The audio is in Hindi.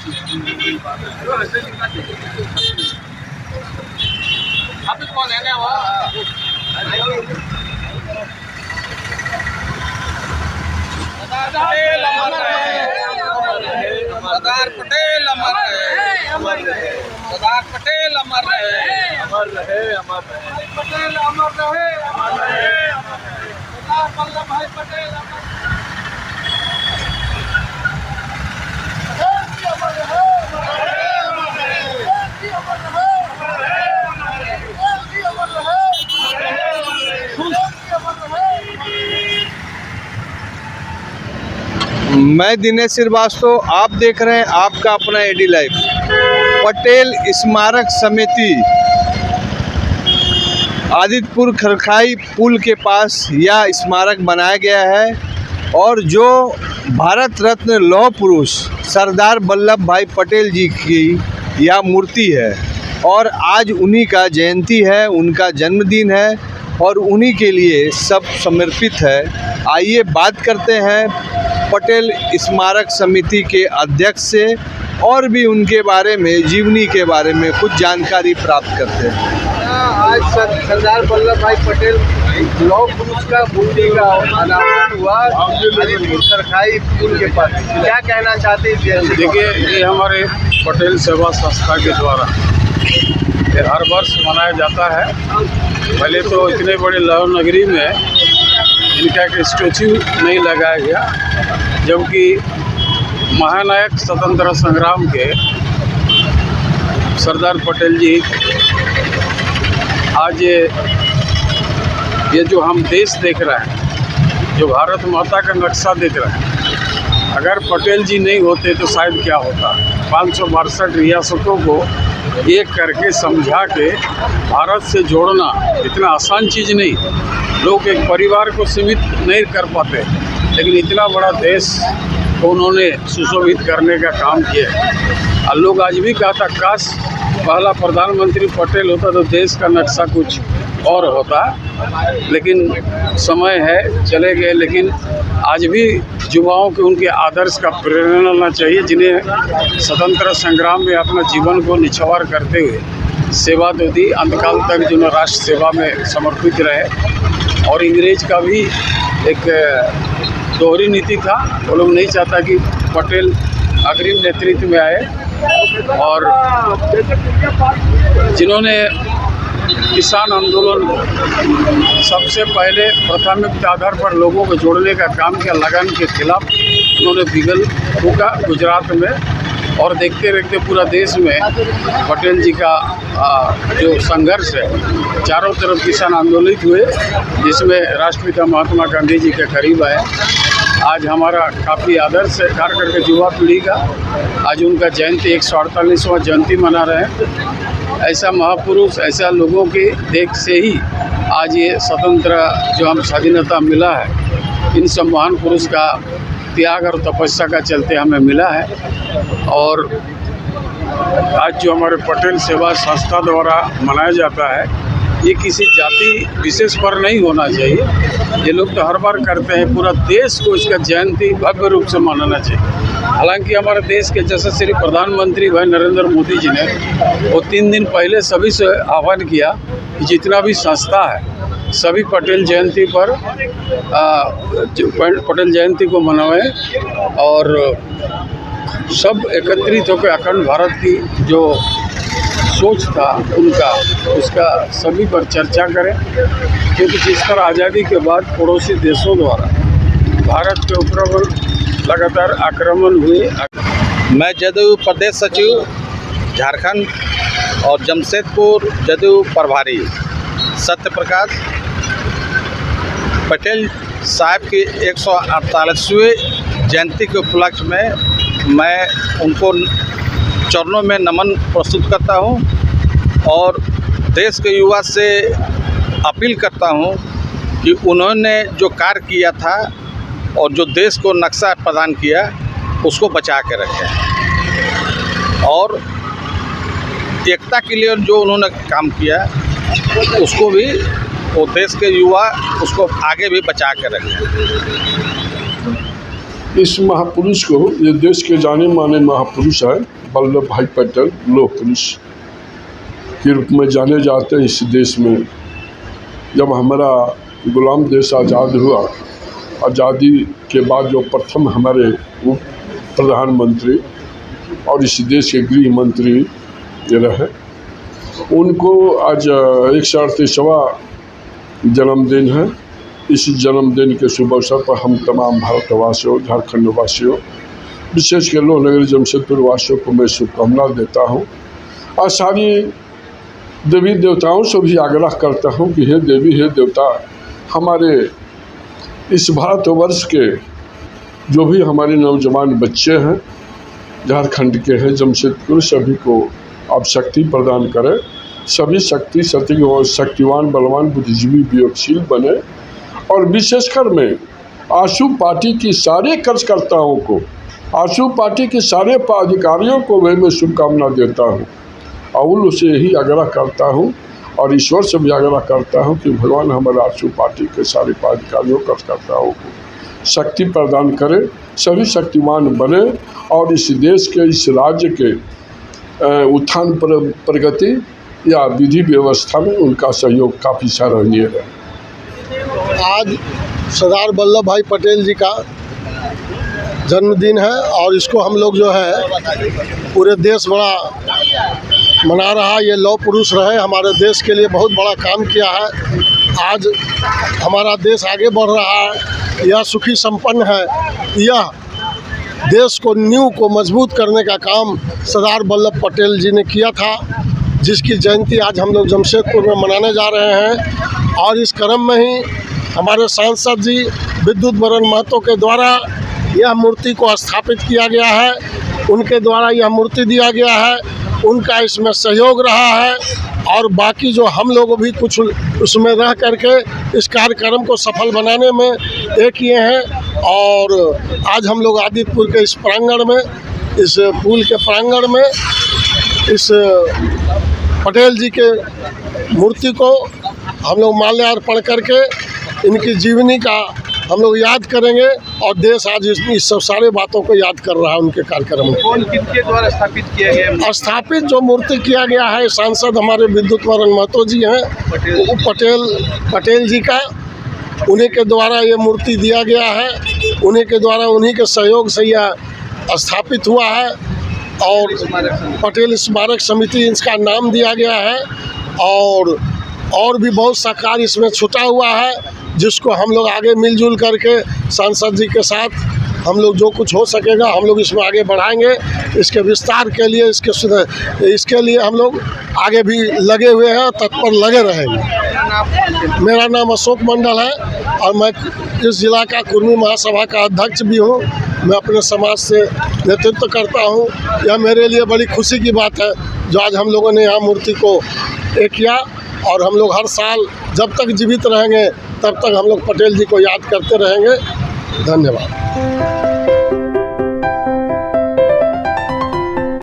सरदार पटेल अमर रहे, सरदार पटेल अमर रहे, अमर रहे, अमर रहे, पटेल अमर रहे, अमर रहे, सरदार वल्लभ भाई पटेल अमर मैं दिनेश श्रीवास्तव, आप देख रहे हैं आपका अपना एडी लाइव। पटेल स्मारक समिति आदित्यपुर खरखाई पुल के पास यह स्मारक बनाया गया है और जो भारत रत्न लौह पुरुष सरदार वल्लभ भाई पटेल जी की यह मूर्ति है और आज उन्हीं का जयंती है, उनका जन्मदिन है और उन्हीं के लिए सब समर्पित है। आइए बात करते हैं पटेल स्मारक समिति के अध्यक्ष से और भी उनके बारे में, जीवनी के बारे में कुछ जानकारी प्राप्त करते हैं। आज सरदार वल्लभ भाई पटेल लौह पुरुष का मूर्ति का अनावरण हुआ आदित्यपुर खरखाई पुल के पास, क्या कहना चाहते हैं? देखिए, ये हमारे पटेल सेवा संस्था के द्वारा ये हर वर्ष मनाया जाता है। पहले तो इतने बड़े लौह नगरी में इनका एक स्टैचू नहीं लगाया गया, जबकि महानायक स्वतंत्रता संग्राम के सरदार पटेल जी आज ये जो हम देश देख रहे हैं, जो भारत माता का नक्शा देख रहे हैं, अगर पटेल जी नहीं होते तो शायद क्या होता। 562 रियासतों को एक करके समझा के भारत से जोड़ना इतना आसान चीज़ नहीं। लोग एक परिवार को सीमित नहीं कर पाते, लेकिन इतना बड़ा देश को उन्होंने सुशोभित करने का काम किया। और लोग आज भी कहता काश पहला प्रधानमंत्री पटेल होता तो देश का नक्शा कुछ और होता, लेकिन समय है चले गए। लेकिन आज भी युवाओं के उनके आदर्श का प्रेरणा लेना चाहिए, जिन्हें स्वतंत्रता संग्राम में अपना जीवन को निछावर करते हुए सेवा तो दी, अंतकाल तक जो राष्ट्र सेवा में समर्पित रहे। और अंग्रेज का भी एक दोहरी नीति था, वो लोग नहीं चाहता कि पटेल अग्रिम नेतृत्व में आए, और जिन्होंने किसान आंदोलन सबसे पहले प्राथमिकता आधार पर लोगों को जोड़ने का काम किया, लगन के खिलाफ उन्होंने बिगल फूका गुजरात में, और देखते देखते पूरा देश में पटेल जी का जो संघर्ष है, चारों तरफ किसान आंदोलित हुए, जिसमें राष्ट्रपिता महात्मा गांधी जी के करीब आए। आज हमारा काफ़ी आदर्श है कार्यकर्ता युवा पीढ़ी का, आज उनका जयंती 148वां जयंती मना रहे हैं। ऐसा महापुरुष, ऐसा लोगों के देख से ही आज ये स्वतंत्र जो हम स्वाधीनता मिला है, इन सब महान पुरुष का त्याग और तपस्या का चलते हमें मिला है। और आज जो हमारे पटेल सेवा संस्था द्वारा मनाया जाता है, ये किसी जाति विशेष पर नहीं होना चाहिए। ये लोग तो हर बार करते हैं, पूरा देश को इसका जयंती भव्य रूप से मनाना चाहिए। हालांकि हमारे देश के जैसे प्रधानमंत्री भाई नरेंद्र मोदी जी ने वो 3 दिन पहले सभी से आह्वान किया कि जितना भी संस्था है सभी पटेल जयंती पर पटेल जयंती को मनाएं और सब एकत्रित होकर अखंड भारत की जो सोच था उनका, उसका सभी पर चर्चा करें। क्योंकि जिस तरह आज़ादी के बाद पड़ोसी देशों द्वारा भारत के ऊपर लगातार आक्रमण हुए। मैं जदयू प्रदेश सचिव झारखंड और जमशेदपुर जदयू प्रभारी सत्य प्रकाश पटेल साहब की 148वें जयंती के उपलक्ष्य में मैं उनको चरणों में नमन प्रस्तुत करता हूं और देश के युवा से अपील करता हूं कि उन्होंने जो कार्य किया था और जो देश को नक्शा प्रदान किया उसको बचा के रखें, और एकता के लिए जो उन्होंने काम किया उसको भी वो देश के युवा उसको आगे भी बचा के रखें। इस महापुरुष को, ये देश के जाने माने महापुरुष हैं, वल्लभ भाई पटेल लौह पुरुष के रूप में जाने जाते हैं इस देश में। जब हमारा गुलाम देश आज़ाद हुआ, आज़ादी के बाद जो प्रथम हमारे उप प्रधानमंत्री और इस देश के गृह मंत्री रहे, उनको आज 138वां जन्मदिन है। इस जन्मदिन के शुभ अवसर पर हम तमाम भारतवासियों, झारखंड वासियों, विशेषकर लोहनगरी जमशेदपुर वासियों को मैं शुभकामना देता हूँ और सारी देवी देवताओं से भी आग्रह करता हूँ कि हे देवी, हे देवता, हमारे इस भारतवर्ष के जो भी हमारे नौजवान बच्चे हैं, झारखंड के हैं, जमशेदपुर, सभी को आप शक्ति प्रदान करें। सभी शक्तिवान, बलवान, बुद्धिजीवी, विवेकशील बने और विशेषकर मैं आशु पार्टी की सारे कार्यकर्ताओं को, आशु पार्टी के सारे पदाधिकारियों को मैं शुभकामना देता हूँ और उनसे यही आग्रह करता हूँ और ईश्वर से भी आग्रह करता हूँ कि भगवान हमारे आशु पार्टी के सारे पदाधिकारियों, कार्यकर्ताओं को शक्ति प्रदान करें, सभी शक्तिमान बने और इस देश के, इस राज्य के उत्थान प्रगति या विधि व्यवस्था में उनका सहयोग काफ़ी सराहनीय है। आज सरदार वल्लभ भाई पटेल जी का जन्मदिन है और इसको हम लोग जो है पूरे देश बड़ा मना रहा है। ये लौह पुरुष रहे, हमारे देश के लिए बहुत बड़ा काम किया है। आज हमारा देश आगे बढ़ रहा है, यह सुखी संपन्न है। यह देश को, नींव को मजबूत करने का काम सरदार वल्लभ पटेल जी ने किया था, जिसकी जयंती आज हम लोग जमशेदपुर में मनाने जा रहे हैं। और इस क्रम में ही हमारे सांसद जी विद्युत बरन महतो के द्वारा यह मूर्ति को स्थापित किया गया है, उनके द्वारा यह मूर्ति दिया गया है, उनका इसमें सहयोग रहा है और बाकी जो हम लोग भी कुछ उसमें रह करके इस कार्यक्रम को सफल बनाने में एक किए हैं। और आज हम लोग आदित्यपुर के इस प्रांगण में, इस पुल के प्रांगण में इस पटेल जी के मूर्ति को हम लोग माल्यार्पण करके इनकी जीवनी का हम लोग याद करेंगे और देश आज इस सब सारे बातों को याद कर रहा है उनके कार्यक्रम में। कौन, किनके द्वारा स्थापित किया गया? स्थापित जो मूर्ति किया गया है, सांसद हमारे विद्युत बरन महतो जी हैं, पटेल जी का, उन्हीं के द्वारा ये मूर्ति दिया गया है, उन्हीं के द्वारा, उन्हीं के सहयोग से यह स्थापित हुआ है और पटेल स्मारक समिति इसका नाम दिया गया है। और भी बहुत सा कार्य इसमें छुटा हुआ है, जिसको हम लोग आगे मिलजुल करके सांसद जी के साथ हम लोग जो कुछ हो सकेगा हम लोग इसमें आगे बढ़ाएंगे। इसके विस्तार के लिए, इसके लिए हम लोग आगे भी लगे हुए हैं, तत्पर लगे रहेंगे। मेरा नाम अशोक मंडल है और मैं इस जिला का कुर्मी महासभा का अध्यक्ष भी हूँ। मैं अपने समाज से नेतृत्व करता हूँ। यह मेरे लिए बड़ी खुशी की बात है जो आज हम लोगों ने यहाँ मूर्ति को एक किया और हम लोग हर साल जब तक जीवित रहेंगे तब तक हम लोग पटेल जी को याद करते रहेंगे। धन्यवाद।